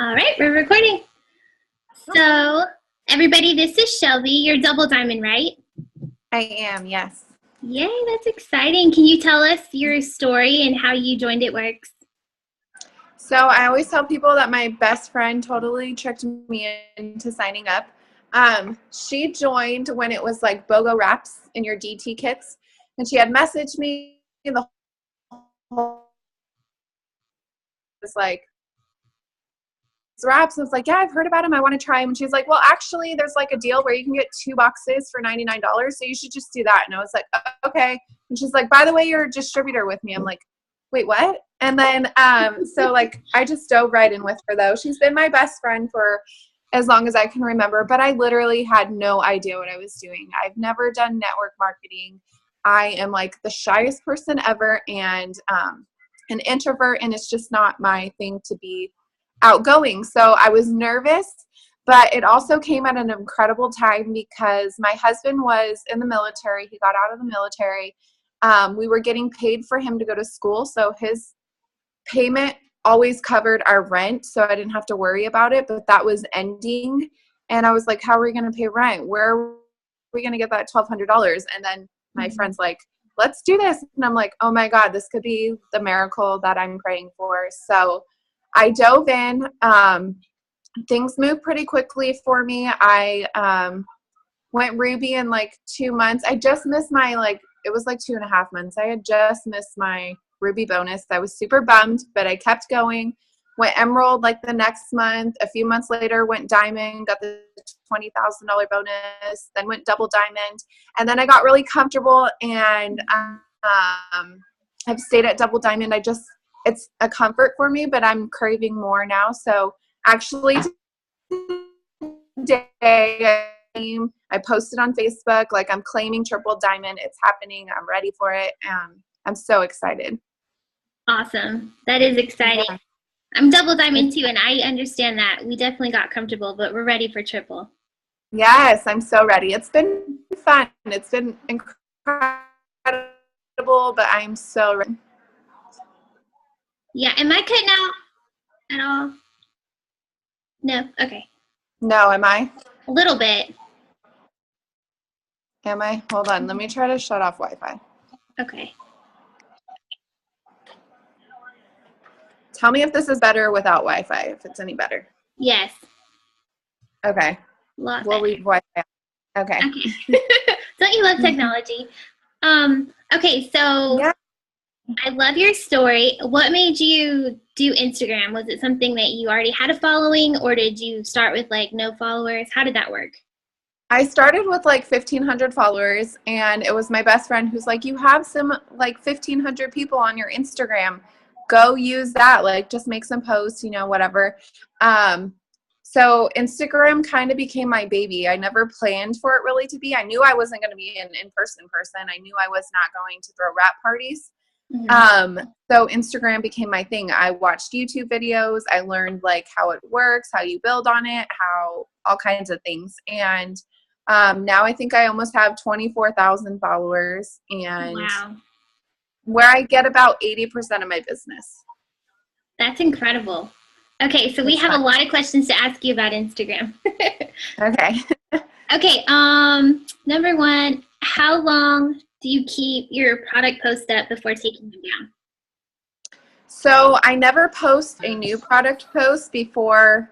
All right, we're recording. So, everybody, this is Shelby. You're Double Diamond, right? I am, yes. Yay, that's exciting. Can you tell us your story and how you joined It Works? So I always tell people that my best friend totally tricked me into signing up. She joined when it was like BOGO wraps in your DT kits, and she had messaged me. The whole was like wraps. I was like, yeah, I've heard about them. I want to try them. And she's like, well, actually, there's like a deal where you can get 2 boxes for $99. So you should just do that. And I was like, okay. And she's like, by the way, you're a distributor with me. I'm like, wait, what? And then, so like, I just dove right in with her though. She's been my best friend for as long as I can remember, but I literally had no idea what I was doing. I've never done network marketing. I am like the shyest person ever and an introvert, and it's just not my thing to be outgoing. So I was nervous, but it also came at an incredible time because my husband was in the military. He got out of the military. We were getting paid for him to go to school. So his payment always covered our rent. So I didn't have to worry about it, but that was ending. And I was like, how are we going to pay rent? Where are we going to get that $1,200? And then my friend's like, let's do this. And I'm like, oh my God, this could be the miracle that I'm praying for. So I dove in. Things moved pretty quickly for me. I went Ruby in like 2 months. I just missed my it was like 2.5 months. I had just missed my Ruby bonus. I was super bummed, but I kept going. Went Emerald like the next month. A few months later, went Diamond, got the $20,000 bonus, then went Double Diamond. And then I got really comfortable and I've stayed at Double Diamond. It's a comfort for me, but I'm craving more now. So actually today I posted on Facebook, like I'm claiming Triple Diamond. It's happening. I'm ready for it. I'm so excited. Awesome. That is exciting. Yeah. I'm Double Diamond too, and I understand that. We definitely got comfortable, but we're ready for Triple. Yes, I'm so ready. It's been fun. It's been incredible, but I'm so ready. Yeah, am I cutting out at all? No? Okay. No, am I? A little bit. Am I? Hold on. Let me try to shut off Wi-Fi. Okay. Tell me if this is better without Wi-Fi, if it's any better. Yes. Okay. We'll leave Wi-Fi. Okay. Don't you love technology? Okay, so yeah. I love your story. What made you do Instagram? Was it something that you already had a following, or did you start with like no followers? How did that work? I started with like 1,500 followers, and it was my best friend who's like, you have some like 1,500 people on your Instagram. Go use that. Like just make some posts, whatever. So Instagram kind of became my baby. I never planned for it really to be. I knew I wasn't going to be an in-person person. I knew I was not going to throw wrap parties. Mm-hmm. So Instagram became my thing. I watched YouTube videos. I learned like how it works, how you build on it, how all kinds of things. And now I think I almost have 24,000 followers, and wow. Where I get about 80% of my business. That's incredible. Okay, so we have a lot of questions to ask you about Instagram. Okay. Okay, number one, how long do you keep your product posts up before taking them down? So I never post a new product post before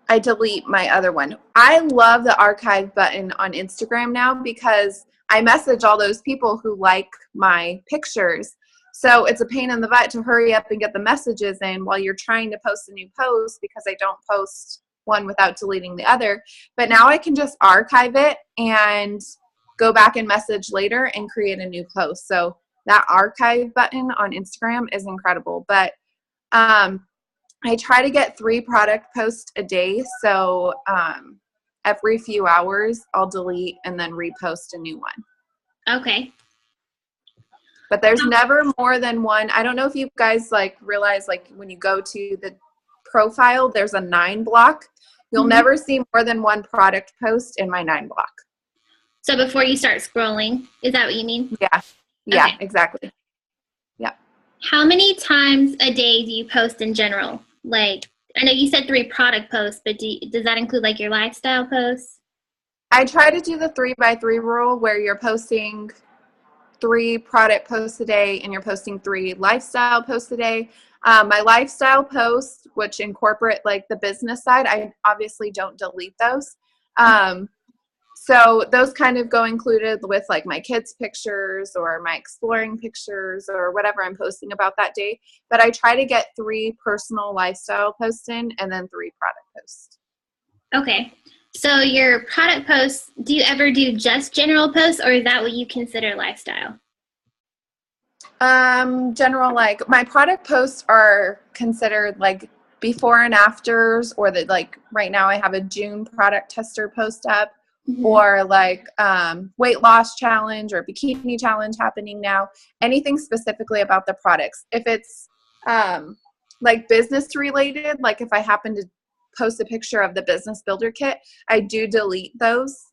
I delete my other one. I love the archive button on Instagram now because I message all those people who like my pictures. So it's a pain in the butt to hurry up and get the messages in while you're trying to post a new post because I don't post one without deleting the other. But now I can just archive it and go back and message later and create a new post. So that archive button on Instagram is incredible. But I try to get 3 product posts a day. So every few hours I'll delete and then repost a new one. Okay. But there's never more than one. I don't know if you guys realize when you go to the profile, there's a 9 block. You'll never see more than one product post in my 9 block. So before you start scrolling, is that what you mean? Yeah. Yeah, okay. Exactly. Yeah. How many times a day do you post in general? Like I know you said 3 product posts, but does that include like your lifestyle posts? I try to do the 3x3 rule where you're posting 3 product posts a day and you're posting 3 lifestyle posts a day. My lifestyle posts, which incorporate like the business side, I obviously don't delete those. So those kind of go included with like my kids' pictures or my exploring pictures or whatever I'm posting about that day. But I try to get 3 personal lifestyle posts in and then 3 product posts. Okay. So your product posts, do you ever do just general posts, or is that what you consider lifestyle? General, like my product posts are considered like before and afters, or that like right now I have a June product tester post up, or like weight loss challenge or bikini challenge happening now. Anything specifically about the products. If it's like business related, like if I happen to post a picture of the business builder kit, I do delete those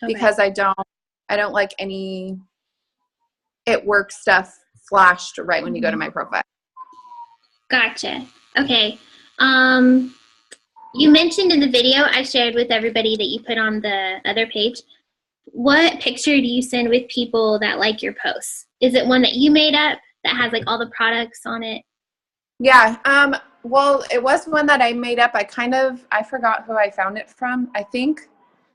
because I don't like any it work stuff flashed right when you go to my profile. Gotcha. Okay. You mentioned in the video I shared with everybody that you put on the other page, what picture do you send with people that like your posts? Is it one that you made up that has like all the products on it? Yeah. Well, it was one that I made up. I forgot who I found it from. I think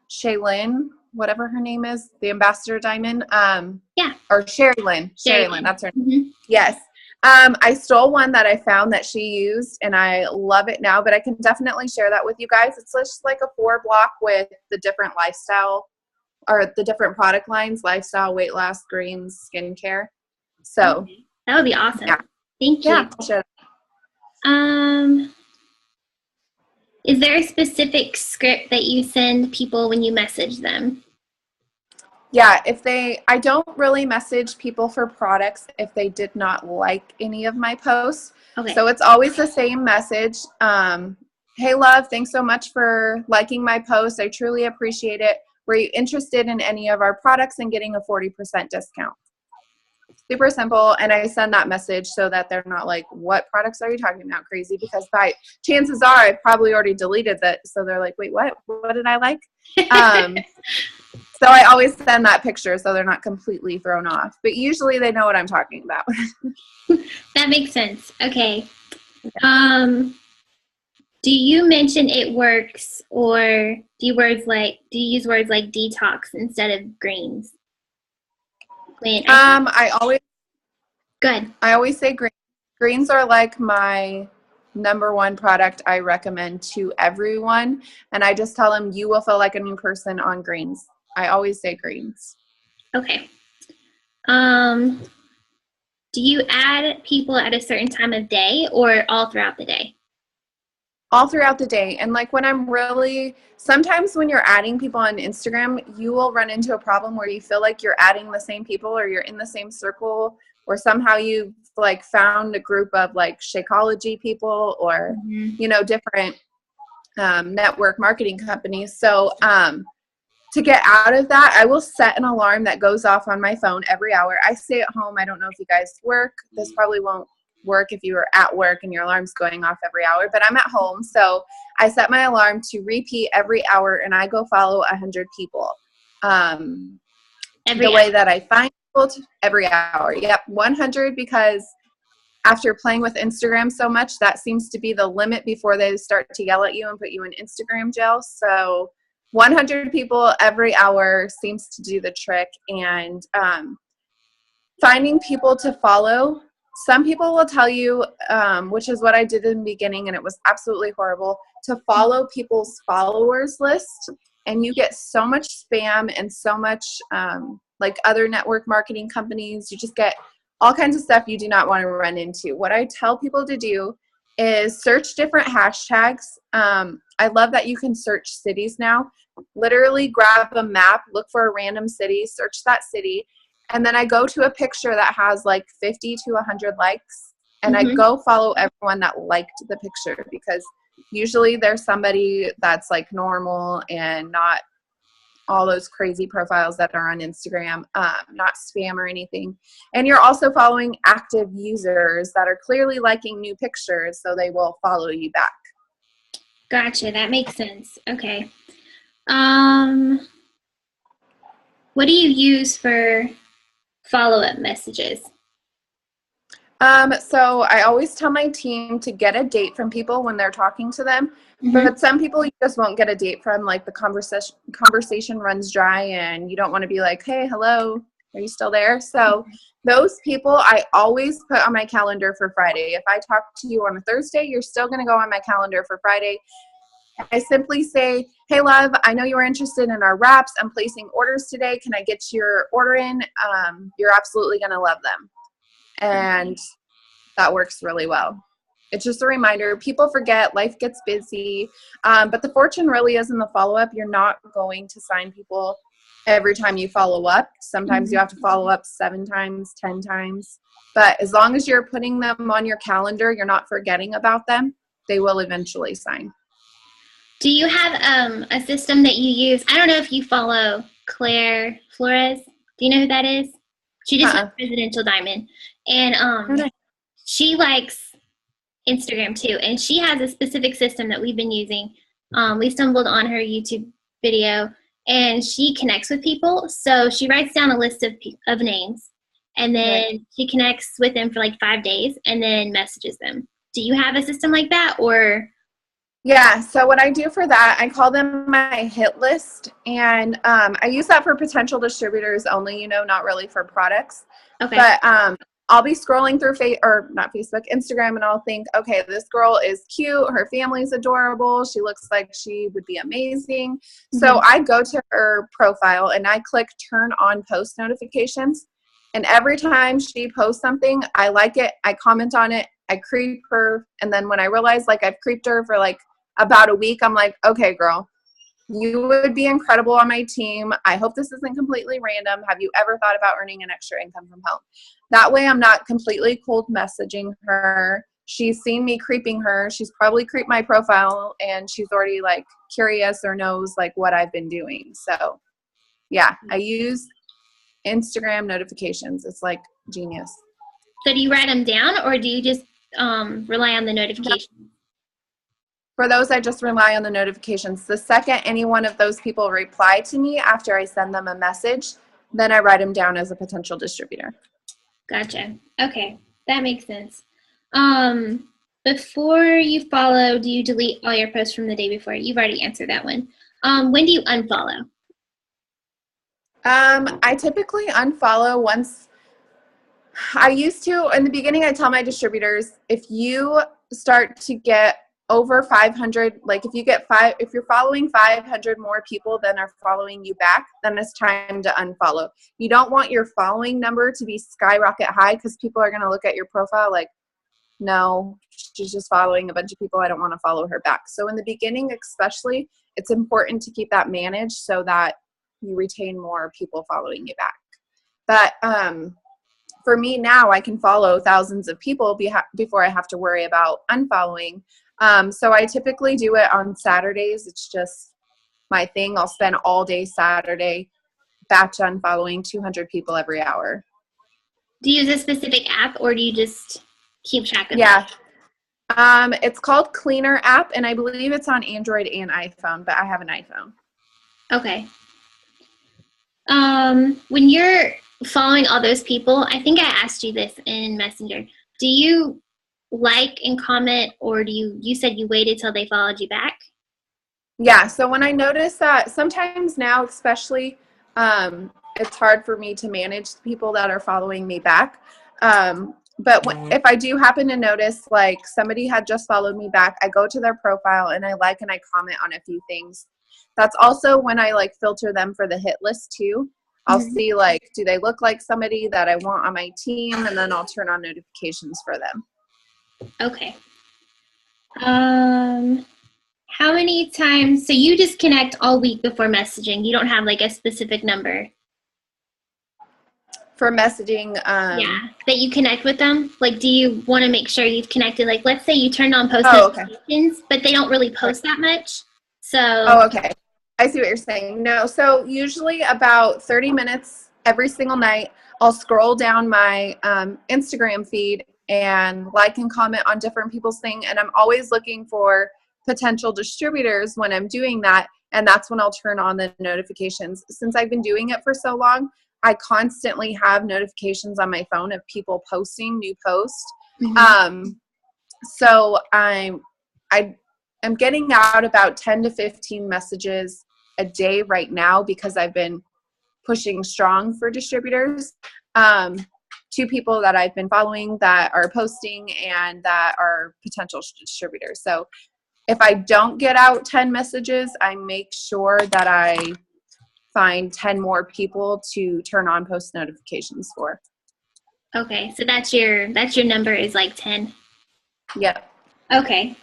Shaylin, whatever her name is, the Ambassador Diamond. Yeah. Or Sherry Lynn. Sherry Lynn, that's her name. Mm-hmm. Yes. I stole one that I found that she used, and I love it now, but I can definitely share that with you guys. It's just like a 4-block with the different lifestyle or the different product lines, lifestyle, weight loss, greens, skincare. So that would be awesome. Yeah. Thank you. Yeah, sure. Is there a specific script that you send people when you message them? Yeah, I don't really message people for products if they did not like any of my posts. Okay. So it's always the same message. Hey, love, thanks so much for liking my post. I truly appreciate it. Were you interested in any of our products and getting a 40% discount? Super simple. And I send that message so that they're not like, what products are you talking about, crazy? Because chances are I've probably already deleted that. So they're like, wait, what? What did I like? So I always send that picture so they're not completely thrown off. But usually they know what I'm talking about. That makes sense. Okay. Do you mention it works, or do you use words like detox instead of greens? I always say greens. Greens are like my #1 product I recommend to everyone. And I just tell them you will feel like a new person on greens. I always say greens. Okay. Do you add people at a certain time of day or all throughout the day? All throughout the day. And like sometimes when you're adding people on Instagram, you will run into a problem where you feel like you're adding the same people or you're in the same circle, or somehow you've like found a group of like Shakeology people or, different network marketing companies. So to get out of that, I will set an alarm that goes off on my phone every hour. I stay at home. I don't know if you guys work. This probably won't work if you were at work and your alarm's going off every hour, but I'm at home. So I set my alarm to repeat every hour, and I go follow 100 people. The way that I find people every hour. Yep, 100, because after playing with Instagram so much, that seems to be the limit before they start to yell at you and put you in Instagram jail. So 100 people every hour seems to do the trick. And finding people to follow. Some people will tell you, which is what I did in the beginning, and it was absolutely horrible, to follow people's followers list. And you get so much spam and so much like other network marketing companies. You just get all kinds of stuff you do not want to run into. What I tell people to do is search different hashtags. I love that you can search cities now. Literally grab a map, look for a random city, search that city, and then I go to a picture that has like 50 to 100 likes, and I go follow everyone that liked the picture, because usually there's somebody that's like normal and not all those crazy profiles that are on Instagram, not spam or anything. And you're also following active users that are clearly liking new pictures, so they will follow you back. Gotcha. That makes sense. Okay. What do you use for follow-up messages? So I always tell my team to get a date from people when they're talking to them, Mm-hmm. but some people you just won't get a date from, like the conversation runs dry and you don't want to be like, hey, hello, are you still there? So those people I always put on my calendar for Friday. If I talk to you on a Thursday, you're still going to go on my calendar for Friday. I simply say, hey, love, I know you were interested in our wraps. I'm placing orders today. Can I get your order in? You're absolutely going to love them. And that works really well. It's just a reminder. People forget, life gets busy, but the fortune really is in the follow-up. You're not going to sign people every time you follow up. Sometimes you have to follow up 7 times, 10 times. But as long as you're putting them on your calendar, you're not forgetting about them, they will eventually sign. Do you have a system that you use? I don't know if you follow Claire Flores. Do you know who that is? She just went Presidential Diamond. And she likes Instagram too. And she has a specific system that we've been using. We stumbled on her YouTube video, and she connects with people. So she writes down a list of names, and then she connects with them for like 5 days and then messages them. Do you have a system like that, or? Yeah, so what I do for that, I call them my hit list, and I use that for potential distributors only, not really for products. Okay. But I'll be scrolling through Instagram, and I'll think, okay, this girl is cute, her family's adorable, she looks like she would be amazing. Mm-hmm. So I go to her profile and I click turn on post notifications, and every time she posts something, I like it, I comment on it, I creep her, and then when I realize like I've creeped her for like about a week, I'm like, okay, girl, you would be incredible on my team. I hope this isn't completely random. Have you ever thought about earning an extra income from home? That way I'm not completely cold messaging her. She's seen me creeping her. She's probably creeped my profile, and she's already like curious or knows like what I've been doing. So yeah, I use Instagram notifications. It's like genius. So do you write them down, or do you just rely on the notifications? For those, I just rely on the notifications. The second any one of those people reply to me after I send them a message, then I write them down as a potential distributor. Gotcha. Okay, that makes sense. Before you follow, do you delete all your posts from the day before? You've already answered that one. When do you unfollow? I typically unfollow once. I used to, in the beginning, I tell my distributors, if you start to get over 500, like if you're following 500 more people than are following you back, then it's time to unfollow. You don't want your following number to be skyrocket high, because people are going to look at your profile like, no, she's just following a bunch of people, I don't want to follow her back. So in the beginning especially, it's important to keep that managed so that you retain more people following you back. But for me now, I can follow thousands of people before I have to worry about unfollowing. So I typically do it on Saturdays. It's just my thing. I'll spend all day Saturday batch unfollowing 200 people every hour. Do you use a specific app, or do you just keep track of that? It's called Cleaner app, and I believe it's on Android and iPhone, but I have an iPhone. Okay. When you're following all those people, I think I asked you this in Messenger. Do you like and comment, or you said you waited till they followed you back? Yeah, so when I notice that sometimes now, especially, it's hard for me to manage the people that are following me back. But if I do happen to notice like somebody had just followed me back, I go to their profile and I like and I comment on a few things. That's also when I like filter them for the hit list too. I'll see like, do they look like somebody that I want on my team? And then I'll turn on notifications for them. Okay. How many times, so you just connect all week before messaging? You don't have like a specific number? For messaging, yeah, that you connect with them? Like, do you want to make sure you've connected? Like, let's say you turned on post notifications, but they don't really post that much. So. Oh, okay. I see what you're saying. No, so usually about 30 minutes every single night, I'll scroll down my Instagram feed and like and comment on different people's things. And I'm always looking for potential distributors when I'm doing that. And that's when I'll turn on the notifications. Since I've been doing it for so long, I constantly have notifications on my phone of people posting new posts. So I'm getting out about 10 to 15 messages a day right now because I've been pushing strong for distributors. Two people that I've been following that are posting and that are potential distributors. So if I don't get out 10 messages, I make sure that I find 10 more people to turn on post notifications for. Okay, so that's your number is like 10. Yep. Okay.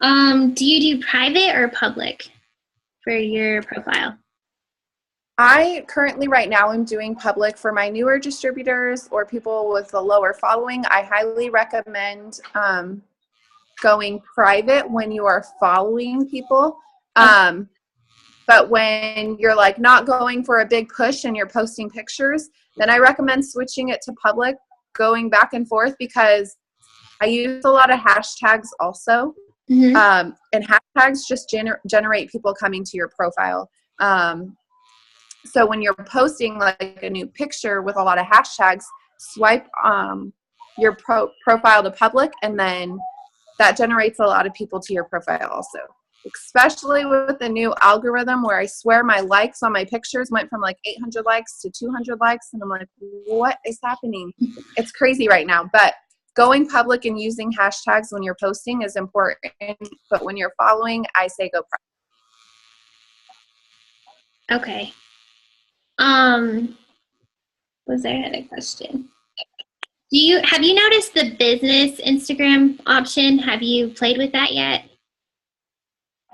Do you do private or public for your profile? I currently right now am doing public for my newer distributors or people with a lower following. I highly recommend going private when you are following people. But when you're like not going for a big push and you're posting pictures, then I recommend switching it to public, going back and forth, because I use a lot of hashtags also. And hashtags just generate people coming to your profile. So when you're posting like a new picture with a lot of hashtags, swipe your profile to public, and then that generates a lot of people to your profile also. Especially with the new algorithm where I swear my likes on my pictures went from like 800 likes to 200 likes. And I'm like, what is happening? It's crazy right now. But going public and using hashtags when you're posting is important. But when you're following, I say go private. Okay. Was there another question? Have you noticed the business Instagram option? Have you played with that yet?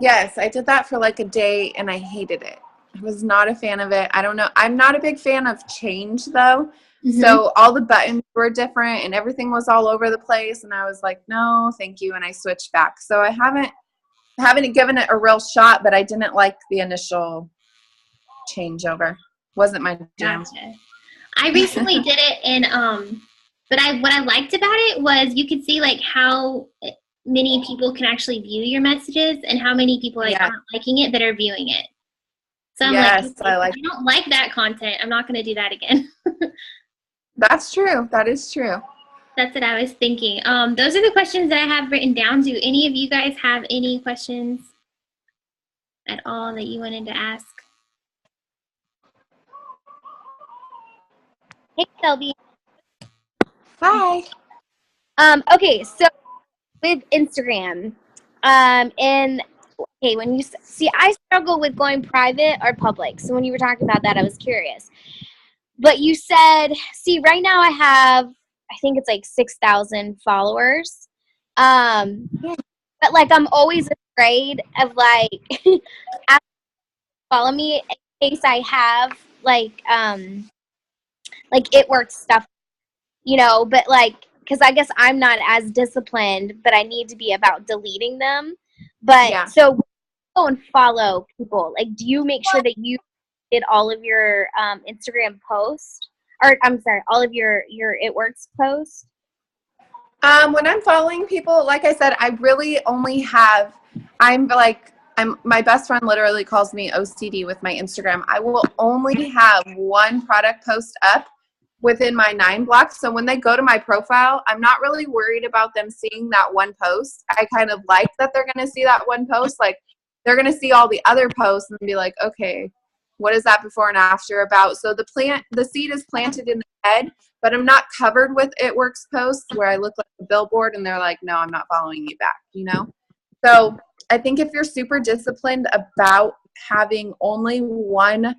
Yes, I did that for like a day and I hated it. I was not a fan of it. I don't know. I'm not a big fan of change though. So all the buttons were different and everything was all over the place. And I was like, no, thank you. And I switched back. So I haven't given it a real shot, but I didn't like the initial changeover. Wasn't my jam. Gotcha. I recently did it, and but what I liked about it was you could see like how many people can actually view your messages and how many people aren't liking it that are viewing it. So I'm like, if I don't like that content, I'm not going to do that again. That's true. That is true. That's what I was thinking. Those are the questions that I have written down. Do any of you guys have any questions at all that you wanted to ask? Hey, Shelby. Hi. Okay, so with Instagram, and okay, when you see, I struggle with going private or public. So when you were talking about that, I was curious. But you said, see, right now I think it's like 6,000 followers. But like I'm always afraid of like follow me in case I have like it works stuff, you know, but like, because I guess I'm not as disciplined, but I need to be about deleting them. But so go and follow people. Like, do you make sure that you did all of your Instagram posts, or I'm sorry, all of your It Works posts? When I'm following people, like I said, I really only have, my best friend literally calls me OCD with my Instagram. I will only have one product post up within my 9 blocks. So when they go to my profile, I'm not really worried about them seeing that one post. I kind of like that they're going to see that one post. Like, they're going to see all the other posts and be like, okay, what is that before and after about? So the seed is planted in the head, but I'm not covered with It Works posts where I look like a billboard and they're like, no, I'm not following you back, you know? So I think if you're super disciplined about having only one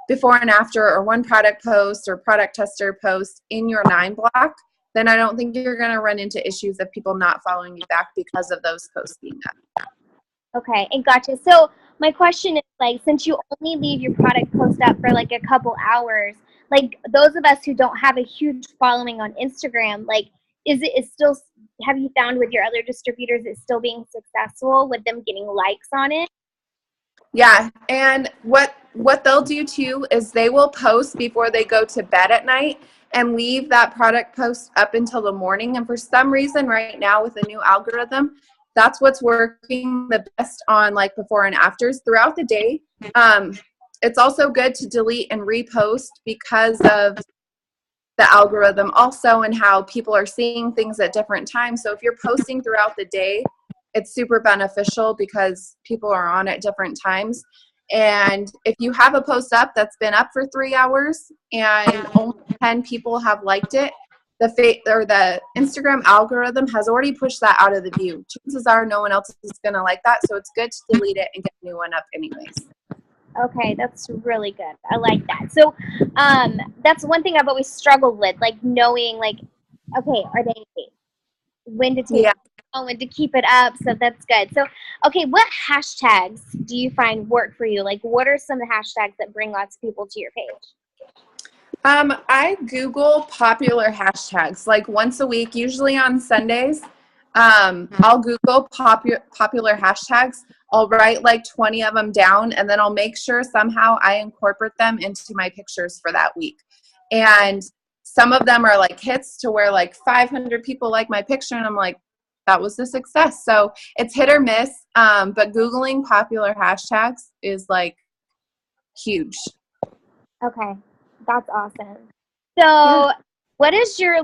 before and after or one product post or product tester post in your 9 block, then I don't think you're going to run into issues of people not following you back because of those posts being up. Okay, and gotcha. So my question is, like, since you only leave your product post up for like a couple hours, like those of us who don't have a huge following on Instagram, like, is still, have you found with your other distributors it's still being successful with them getting likes on it? Yeah, and what they'll do too is they will post before they go to bed at night and leave that product post up until the morning. And for some reason right now with the new algorithm, that's what's working the best on like before and afters throughout the day. It's also good to delete and repost because of the algorithm also and how people are seeing things at different times. So if you're posting throughout the day, it's super beneficial because people are on at different times. And if you have a post up that's been up for 3 hours and only 10 people have liked it, the Instagram algorithm has already pushed that out of the view. Chances are no one else is going to like that, so it's good to delete it and get a new one up anyways. Okay, that's really good. I like that. So, that's one thing I've always struggled with, like knowing, like, okay, are they when to take it down, when to keep it up? So that's good. So, okay, what hashtags do you find work for you? Like, what are some of the hashtags that bring lots of people to your page? I Google popular hashtags like once a week, usually on Sundays. I'll Google popular hashtags. I'll write like 20 of them down, and then I'll make sure somehow I incorporate them into my pictures for that week. And some of them are like hits to where like 500 people like my picture, and I'm like, that was a success. So it's hit or miss, but Googling popular hashtags is like huge. Okay, that's awesome. So, what is your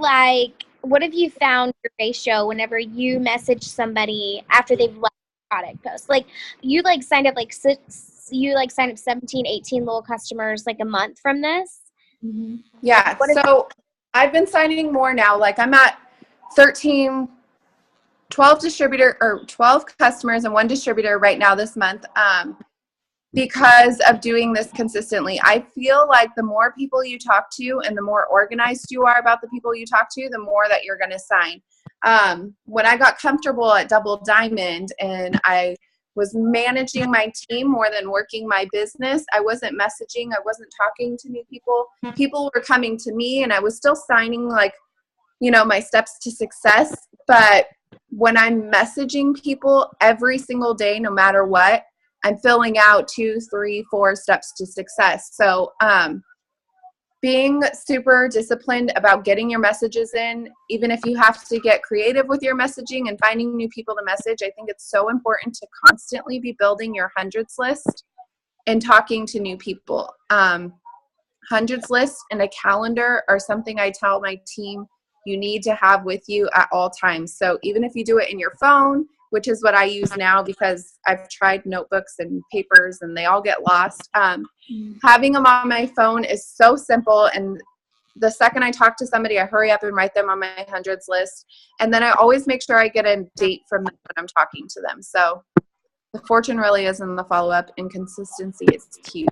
what have you found your ratio whenever you message somebody after they've left the product post? Like, you signed up 17, 18 little customers like a month from this? Mm-hmm. Yeah, so I've been signing more now. Like I'm at 12 customers and 1 distributor right now this month. Because of doing this consistently. I feel like the more people you talk to and the more organized you are about the people you talk to, the more that you're going to sign. When I got comfortable at Double Diamond and I was managing my team more than working my business, I wasn't messaging, I wasn't talking to new people. People were coming to me and I was still signing like, my steps to success. But when I'm messaging people every single day, no matter what, I'm filling out 2, 3, 4 steps to success. So being super disciplined about getting your messages in, even if you have to get creative with your messaging and finding new people to message, I think it's so important to constantly be building your hundreds list and talking to new people. Hundreds list and a calendar are something I tell my team you need to have with you at all times. So even if you do it in your phone, which is what I use now because I've tried notebooks and papers and they all get lost. Having them on my phone is so simple. And the second I talk to somebody, I hurry up and write them on my hundreds list. And then I always make sure I get a date from them when I'm talking to them. So the fortune really is in the follow-up, and consistency is key.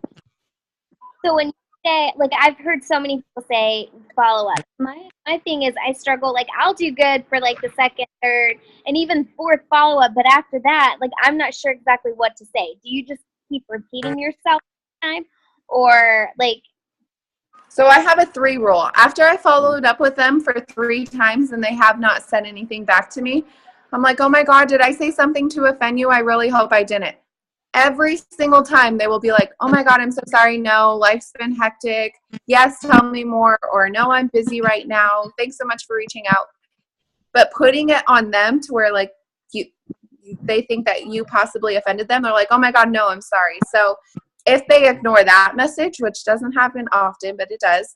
So when you say, like, I've heard so many people say follow up. My thing is I struggle, like, I'll do good for like the second, third, and even fourth follow up, but after that, like, I'm not sure exactly what to say. Do you just keep repeating yourself time, or like? So I have a 3 rule. After I followed up with them for 3 times and they have not said anything back to me, I'm like, oh my God, did I say something to offend you? I really hope I didn't. Every single time they will be like, oh my God, I'm so sorry. No, life's been hectic. Yes, tell me more. Or no, I'm busy right now. Thanks so much for reaching out. But putting it on them to where like they think that you possibly offended them. They're like, oh my God, no, I'm sorry. So if they ignore that message, which doesn't happen often, but it does,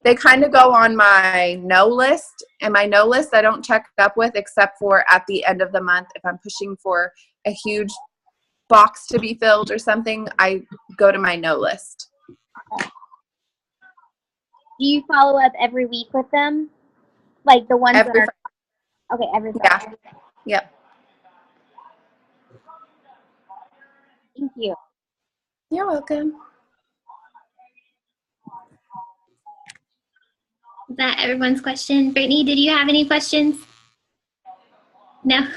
they kind of go on my no list. And my no list I don't check up with except for at the end of the month. If I'm pushing for a huge box to be filled or something, I go to my no list. Do you follow up every week with them? Like the ones that are okay, every Friday. Yeah. Yep. Thank you. You're welcome. Is that everyone's question? Brittany, did you have any questions? No.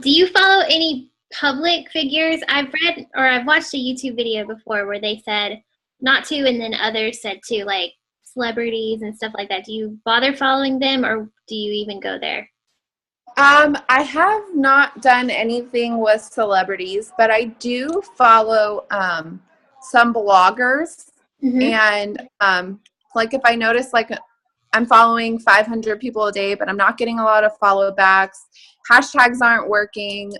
Do you follow any public figures? I've read or I've watched a YouTube video before where they said not to, and then others said to, like celebrities and stuff like that. Do you bother following them, or do you even go there? I have not done anything with celebrities, but I do follow some bloggers. Mm-hmm. And like if I notice like I'm following 500 people a day, but I'm not getting a lot of follow backs. Hashtags aren't working.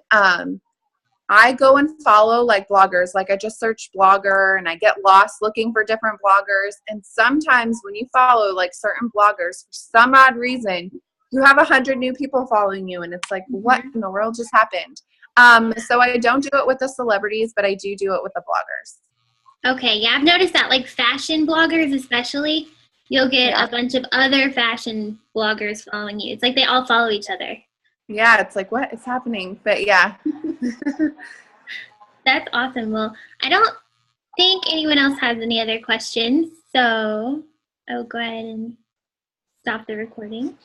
I go and follow like bloggers. Like I just search blogger and I get lost looking for different bloggers. And sometimes when you follow like certain bloggers, for some odd reason, you have 100 new people following you. And it's like, what in the world just happened? So I don't do it with the celebrities, but I do it with the bloggers. Okay, yeah, I've noticed that, like fashion bloggers especially, you'll get a bunch of other fashion bloggers following you. It's like they all follow each other. Yeah, it's like, what is happening? But yeah. That's awesome. Well, I don't think anyone else has any other questions, so I'll go ahead and stop the recording.